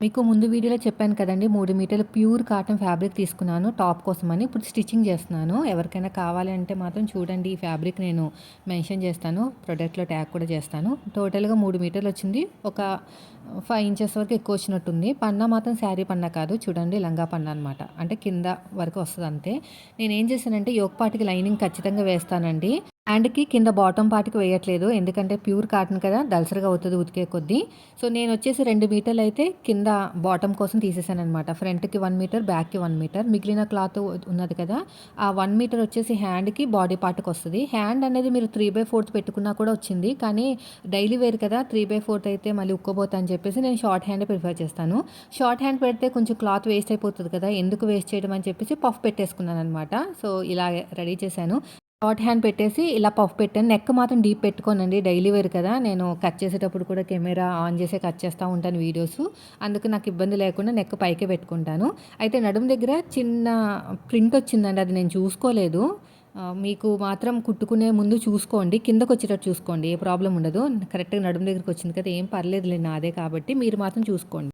మీకు ముందు వీడియోలో చెప్పాను కదండీ! 3 మీటర్ల ప్యూర్ కాటన్ ఫ్యాబ్రిక్ తీసుకున్నాను టాప్ కోసమని. ఇప్పుడు స్టిచ్చింగ్ చేస్తున్నాను. ఎవరికైనా కావాలి అంటే మాత్రం చూడండి. ఈ ఫ్యాబ్రిక్ నేను మెన్షన్ చేస్తాను. ప్రొడక్ట్‌లో ట్యాగ్ కూడా చేస్తాను. టోటల్‌గా 3 మీటర్లొచ్చింది. ఒక 5 ఇంచెస్ వరకు ఎక్కువ వచ్చినట్టుంది. పన్నా మాత్రం శారీ పన్నా కాదు. చూడండి లంగా పన్నా అనమాట. అంటే కింద వరకు వస్తది అంతే. నేనేం చేశానంటే యోక్ పార్ట్‌కి లైనింగ్ ఖచ్చితంగా వేస్తానండి. హ్యాండ్‌కి కింద బాటమ్ పార్ట్‌కి వేయట్లేదు. ఎందుకంటే ప్యూర్ కాటన్ కదా! దళసరిగా అవుతది ఉతికే కొద్దీ. సో, నేనొచ్చేసి 2 మీటర్లయితే కింద బాటమ్ కోసం తీసేసాననమాట. ఫ్రంట్‌కి 1 మీటర్, బ్యాక్‌కి 1 మీటర్. మిగిలిన క్లాత్ ఉన్నది కదా! ఆ 1 మీటర్ వచ్చేసి హ్యాండ్‌కి, బాడీ పార్ట్‌కొస్తది. హ్యాండ్ అనేది మీరు 3/4 పెట్టుకున్నా కూడా వచ్చింది. కానీ డైలీ వేర్ కదా! 3/4 అయితే మళ్ళీ ఉక్కబోతా అని చెప్పేసి నేను షార్ట్ హ్యాండే ప్రిఫర్ చేస్తాను. షార్ట్ హ్యాండ్ పెడితే కొంచెం క్లాత్ వేస్ట్ అయిపోతది కదా! ఎందుకు వేస్ట్ చేయడం అని చెప్పేసి పఫ్ పెట్టేసుకున్నాననమాట. సో, ఇలా రెడీ చేశాను. షార్ట్ హ్యాండ్ పెట్టేసి ఇలా పఫ్ పెట్టాను. నెక్ మాత్రం డీప్ పెట్టుకోనండి. డైలీ వేర్ కదా! నేను కట్ చేసేటప్పుడు కూడా కెమెరా ఆన్ చేసే కట్ చేస్తా ఉంటాను వీడియోసు. అందుకు నాకు ఇబ్బంది లేకుండా నెక్ పైకే పెట్టుకుంటాను. అయితే నడుము దగ్గర చిన్న ప్రింట్ వచ్చిందండి. అది నేను చూసుకోలేదు. మీకు మాత్రం కుట్టుకునే ముందు చూసుకోండి. కిందకొచ్చేటట్టు చూసుకోండి. ఏ ప్రాబ్లమ్ ఉండదు. కరెక్ట్‌గా నడుము దగ్గరకొచ్చింది కదా! ఏం పర్లేదులే నాదే కాబట్టి మీరు మాత్రం చూసుకోండి.